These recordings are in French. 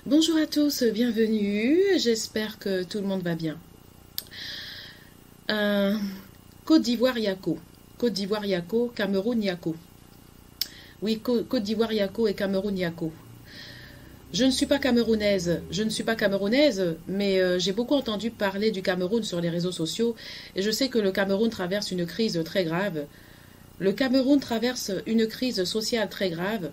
Bonjour à tous, bienvenue. J'espère que tout le monde va bien. Euh, Côte d'Ivoire Yako. Côte d'Ivoire Yako, Cameroun Yako. Oui, Côte d'Ivoire Yako et Cameroun Yako. Je ne suis pas camerounaise, mais j'ai beaucoup entendu parler du Cameroun sur les réseaux sociaux et je sais que le Cameroun traverse une crise très grave. Le Cameroun traverse une crise sociale très grave,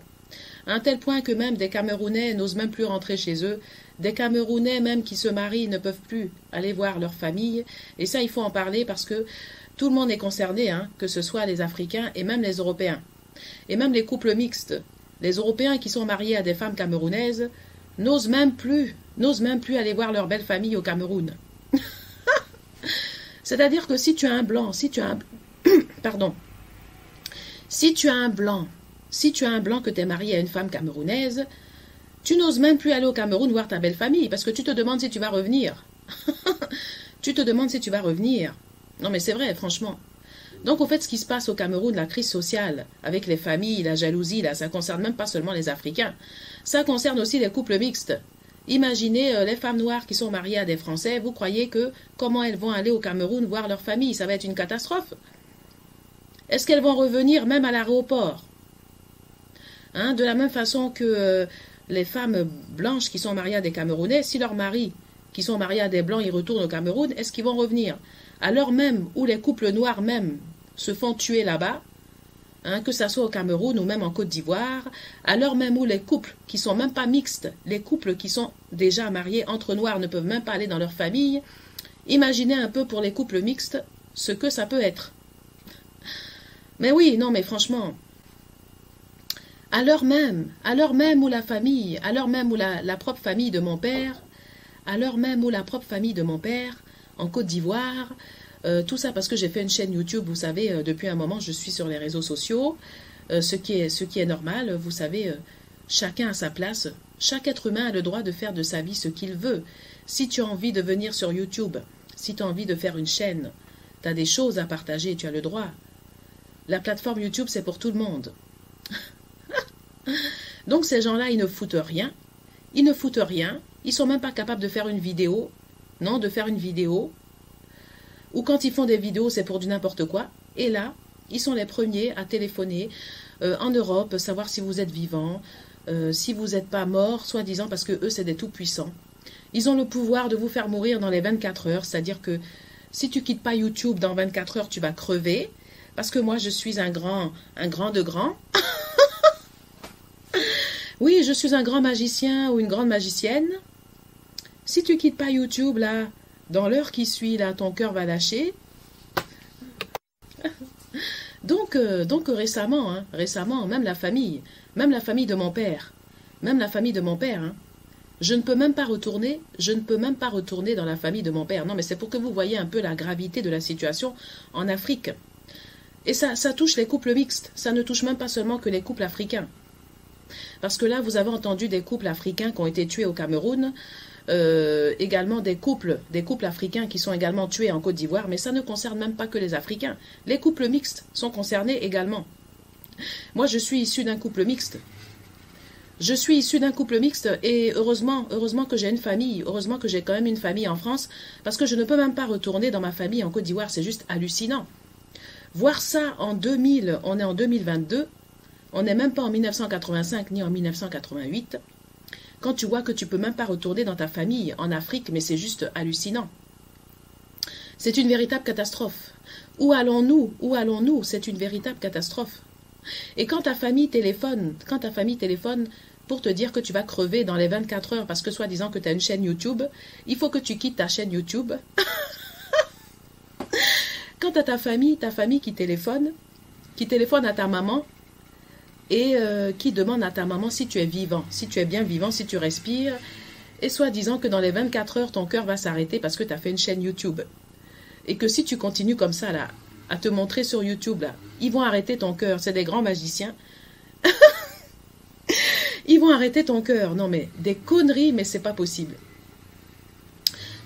à un tel point que même des Camerounais n'osent même plus rentrer chez eux. Des Camerounais même qui se marient ne peuvent plus aller voir leur famille. Et ça, il faut en parler parce que tout le monde est concerné, hein, que ce soit les Africains et même les Européens. Et même les couples mixtes. Les Européens qui sont mariés à des femmes camerounaises n'osent même plus aller voir leur belle famille au Cameroun. C'est-à-dire que si tu as un blanc, pardon, si tu as un blanc que tu es marié à une femme camerounaise, tu n'oses même plus aller au Cameroun voir ta belle famille parce que tu te demandes si tu vas revenir. Tu te demandes si tu vas revenir. Non mais c'est vrai, franchement. Donc au fait, ce qui se passe au Cameroun, la crise sociale, avec les familles, la jalousie, là, ça concerne même pas seulement les Africains. Ça concerne aussi les couples mixtes. Imaginez les femmes noires qui sont mariées à des Français, vous croyez que comment elles vont aller au Cameroun voir leur famille? Ça va être une catastrophe. Est-ce qu'elles vont revenir même à l'aéroport? Hein, de la même façon que les femmes blanches qui sont mariées à des Camerounais, si leurs maris qui sont mariés à des blancs, ils retournent au Cameroun, est-ce qu'ils vont revenir? À l'heure même où les couples noirs même se font tuer là-bas, hein, que ça soit au Cameroun ou même en Côte d'Ivoire, à l'heure même où les couples qui sont même pas mixtes, les couples qui sont déjà mariés entre noirs ne peuvent même pas aller dans leur famille, imaginez un peu pour les couples mixtes ce que ça peut être. Mais oui, non mais franchement, à l'heure même où la famille, à l'heure même où la propre famille de mon père, en Côte d'Ivoire, tout ça parce que j'ai fait une chaîne YouTube, vous savez, depuis un moment je suis sur les réseaux sociaux, ce qui est normal, vous savez, chacun a sa place, chaque être humain a le droit de faire de sa vie ce qu'il veut. Si tu as envie de venir sur YouTube, si tu as envie de faire une chaîne, tu as des choses à partager, tu as le droit. La plateforme YouTube, c'est pour tout le monde. Donc ces gens-là, ils ne foutent rien. Ils sont même pas capables de faire une vidéo. Non, de faire une vidéo. Ou quand ils font des vidéos, c'est pour du n'importe quoi. Et là, ils sont les premiers à téléphoner en Europe, savoir si vous êtes vivant, si vous n'êtes pas mort, soi-disant parce que eux, c'est des tout-puissants. Ils ont le pouvoir de vous faire mourir dans les 24 heures. C'est-à-dire que si tu quittes pas YouTube dans 24 heures, tu vas crever. Parce que moi, je suis un grand de grand. Oui, je suis un grand magicien ou une grande magicienne. Si tu quittes pas YouTube, là, dans l'heure qui suit, là, ton cœur va lâcher. Donc récemment, même la famille de mon père, hein, je ne peux même pas retourner dans la famille de mon père. Non, mais c'est pour que vous voyez un peu la gravité de la situation en Afrique. Et ça touche les couples mixtes, ça ne touche même pas seulement que les couples africains. Parce que là, vous avez entendu des couples africains qui ont été tués au Cameroun, également des couples africains qui sont également tués en Côte d'Ivoire, mais ça ne concerne même pas que les Africains. Les couples mixtes sont concernés également. Moi, je suis issue d'un couple mixte. Et heureusement que j'ai une famille, heureusement que j'ai quand même une famille en France, parce que je ne peux même pas retourner dans ma famille en Côte d'Ivoire, c'est juste hallucinant. Voir ça en 2000, on est en 2022, on n'est même pas en 1985 ni en 1988. Quand tu vois que tu peux même pas retourner dans ta famille en Afrique, mais c'est juste hallucinant. C'est une véritable catastrophe. Où allons-nous? C'est une véritable catastrophe. Et quand ta famille téléphone pour te dire que tu vas crever dans les 24 heures parce que soi-disant que tu as une chaîne YouTube, il faut que tu quittes ta chaîne YouTube. Quand tu as ta famille qui téléphone à ta maman et qui demande à ta maman si tu es vivant, si tu es bien vivant, si tu respires, et soi-disant que dans les 24 heures, ton cœur va s'arrêter parce que tu as fait une chaîne YouTube. Et que si tu continues comme ça, là, à te montrer sur YouTube, là, ils vont arrêter ton cœur. C'est des grands magiciens. Ils vont arrêter ton cœur. Non, mais des conneries, mais c'est pas possible.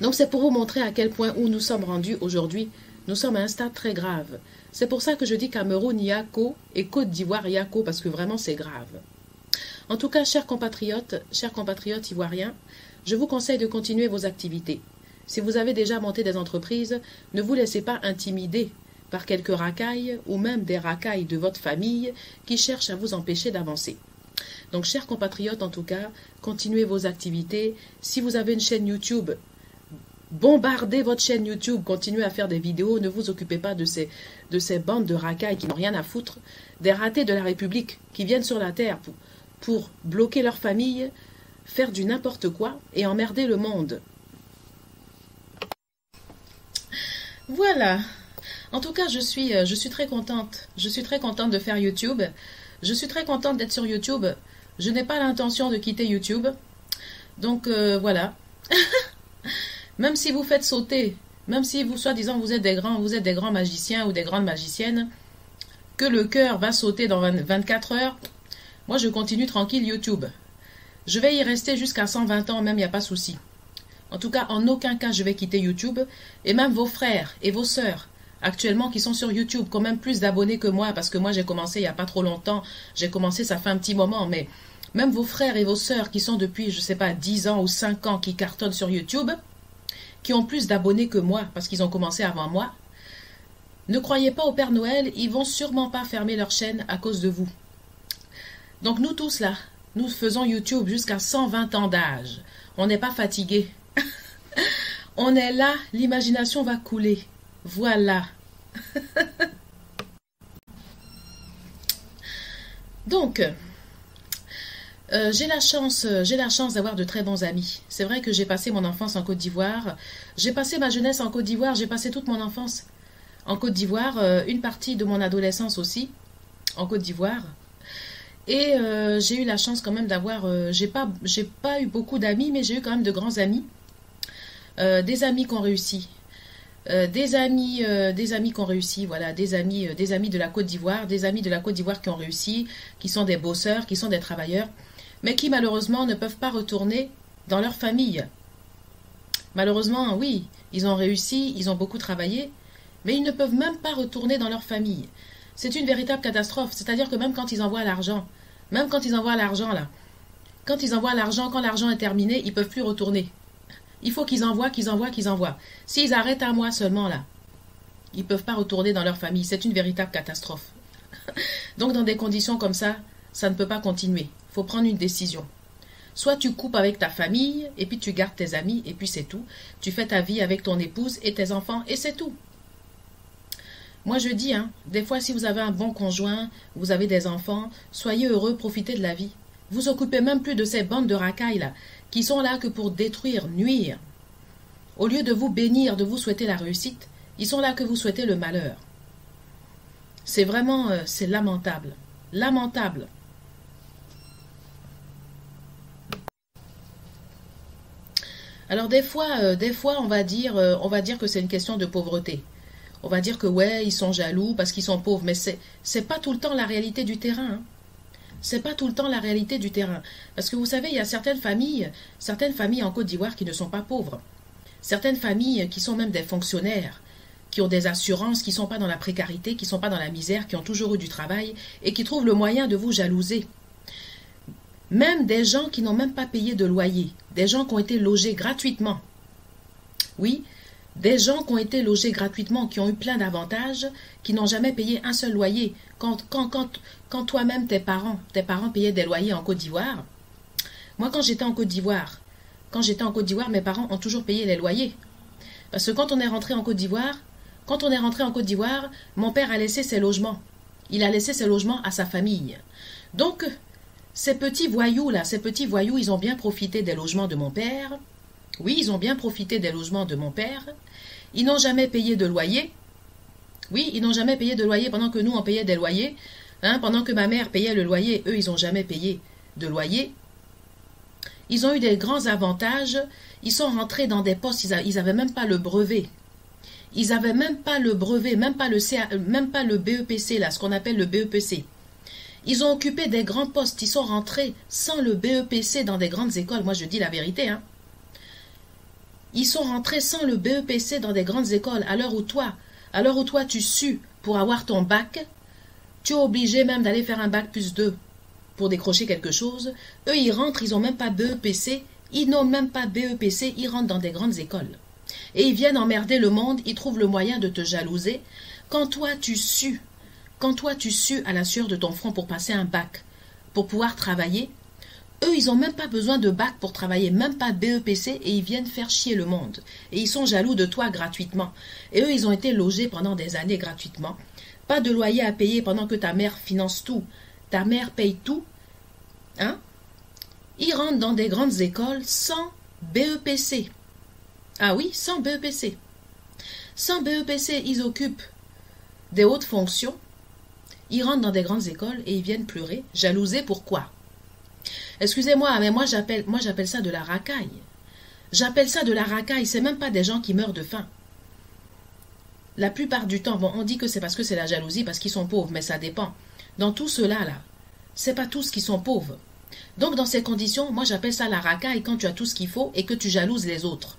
Donc c'est pour vous montrer à quel point où nous sommes rendus aujourd'hui. Nous sommes à un stade très grave. C'est pour ça que je dis Cameroun Yako et Côte d'Ivoire Yako, parce que vraiment c'est grave. En tout cas, chers compatriotes ivoiriens, je vous conseille de continuer vos activités. Si vous avez déjà monté des entreprises, ne vous laissez pas intimider par quelques racailles ou même des racailles de votre famille qui cherchent à vous empêcher d'avancer. Donc, chers compatriotes, en tout cas, continuez vos activités. Si vous avez une chaîne YouTube, bombardez votre chaîne YouTube, continuez à faire des vidéos, ne vous occupez pas de ces bandes de racailles qui n'ont rien à foutre, des ratés de la République qui viennent sur la terre pour bloquer leur famille, faire du n'importe quoi et emmerder le monde. Voilà. En tout cas, je suis très contente. Je suis très contente de faire YouTube. Je suis très contente d'être sur YouTube. Je n'ai pas l'intention de quitter YouTube. Donc, voilà. Même si vous faites sauter, même si vous, soi-disant, vous êtes des grands magiciens ou des grandes magiciennes, que le cœur va sauter dans 24 heures, moi, je continue tranquille YouTube. Je vais y rester jusqu'à 120 ans, même, il n'y a pas de souci. En tout cas, en aucun cas, je vais quitter YouTube. Et même vos frères et vos sœurs, actuellement, qui sont sur YouTube, qui ont même plus d'abonnés que moi, parce que moi, j'ai commencé il n'y a pas trop longtemps. J'ai commencé, ça fait un petit moment, mais même vos frères et vos sœurs qui sont depuis, je ne sais pas, 10 ans ou 5 ans, qui cartonnent sur YouTube, qui ont plus d'abonnés que moi, parce qu'ils ont commencé avant moi, ne croyez pas au Père Noël, ils vont sûrement pas fermer leur chaîne à cause de vous. Donc nous tous là, nous faisons YouTube jusqu'à 120 ans d'âge. On n'est pas fatigués. On est là, l'imagination va couler. Voilà. Donc, j'ai la chance d'avoir de très bons amis. C'est vrai que j'ai passé mon enfance en Côte d'Ivoire. J'ai passé ma jeunesse en Côte d'Ivoire. J'ai passé toute mon enfance en Côte d'Ivoire. Une partie de mon adolescence aussi en Côte d'Ivoire. Et j'ai eu la chance quand même d'avoir... j'ai pas eu beaucoup d'amis, mais j'ai eu quand même de grands amis. Des amis qui ont réussi. Des amis qui ont réussi, voilà, des amis de la Côte d'Ivoire, des amis de la Côte d'Ivoire qui ont réussi, qui sont des bosseurs, qui sont des travailleurs, mais qui malheureusement ne peuvent pas retourner dans leur famille. Malheureusement, oui, ils ont réussi, ils ont beaucoup travaillé, mais ils ne peuvent même pas retourner dans leur famille. C'est une véritable catastrophe, c'est-à-dire que même quand ils envoient l'argent, là, quand l'argent est terminé, ils ne peuvent plus retourner. Il faut qu'ils envoient. S'ils arrêtent un mois seulement, là, ils ne peuvent pas retourner dans leur famille. C'est une véritable catastrophe. Donc, dans des conditions comme ça ne peut pas continuer. Il faut prendre une décision. Soit tu coupes avec ta famille, et puis tu gardes tes amis, et puis c'est tout. Tu fais ta vie avec ton épouse et tes enfants, et c'est tout. Moi, je dis, des fois, si vous avez un bon conjoint, vous avez des enfants, soyez heureux, profitez de la vie. Vous occupez même plus de ces bandes de racailles, là, qui sont là que pour détruire, nuire. Au lieu de vous bénir, de vous souhaiter la réussite, ils sont là que vous souhaitez le malheur. C'est vraiment, c'est lamentable. Lamentable. Alors des fois, on va dire que c'est une question de pauvreté. On va dire que ouais, ils sont jaloux parce qu'ils sont pauvres, mais c'est pas tout le temps la réalité du terrain. C'est pas tout le temps la réalité du terrain. Parce que vous savez, il y a certaines familles en Côte d'Ivoire qui ne sont pas pauvres. Certaines familles qui sont même des fonctionnaires, qui ont des assurances, qui ne sont pas dans la précarité, qui ne sont pas dans la misère, qui ont toujours eu du travail et qui trouvent le moyen de vous jalouser. Même des gens qui n'ont même pas payé de loyer, des gens qui ont été logés gratuitement. Oui, des gens qui ont été logés gratuitement, qui ont eu plein d'avantages, qui n'ont jamais payé un seul loyer. Quand toi-même, tes parents payaient des loyers en Côte d'Ivoire, moi quand j'étais en Côte d'Ivoire, mes parents ont toujours payé les loyers. Parce que quand on est rentré en Côte d'Ivoire, mon père a laissé ses logements. Il a laissé ses logements à sa famille. Donc, ces petits voyous, ils ont bien profité des logements de mon père. Oui, ils ont bien profité des logements de mon père. Ils n'ont jamais payé de loyer. Oui, ils n'ont jamais payé de loyer pendant que nous, on payait des loyers. Pendant que ma mère payait le loyer, eux, ils n'ont jamais payé de loyer. Ils ont eu des grands avantages. Ils sont rentrés dans des postes, ils n'avaient même pas le brevet. Ils n'avaient même pas le brevet, même pas le BEPC, là, ce qu'on appelle le BEPC. Ils ont occupé des grands postes. Ils sont rentrés sans le BEPC dans des grandes écoles. Moi, je dis la vérité, Ils sont rentrés sans le BEPC dans des grandes écoles. À l'heure où toi, tu sues pour avoir ton bac, tu es obligé même d'aller faire un bac plus 2. pour décrocher quelque chose. Eux, ils rentrent, ils n'ont même pas BEPC. Ils n'ont même pas BEPC, ils rentrent dans des grandes écoles. Et ils viennent emmerder le monde, ils trouvent le moyen de te jalouser. Quand toi, tu sues à la sueur de ton front pour passer un bac, pour pouvoir travailler, eux, ils n'ont même pas besoin de bac pour travailler, même pas BEPC, et ils viennent faire chier le monde. Et ils sont jaloux de toi gratuitement. Et eux, ils ont été logés pendant des années gratuitement. Pas de loyer à payer pendant que ta mère finance tout. Ta mère paye tout. Hein? Ils rentrent dans des grandes écoles sans BEPC. Ah oui, sans BEPC. Sans BEPC, ils occupent des hautes fonctions. Ils rentrent dans des grandes écoles et ils viennent pleurer. Jalouser, pourquoi? Excusez-moi, mais moi j'appelle ça de la racaille. J'appelle ça de la racaille, c'est même pas des gens qui meurent de faim. La plupart du temps, bon, on dit que c'est parce que c'est la jalousie, parce qu'ils sont pauvres, mais ça dépend. Dans tout cela, là, c'est pas tous qui sont pauvres. Donc, dans ces conditions, moi j'appelle ça la racaille quand tu as tout ce qu'il faut et que tu jalouses les autres.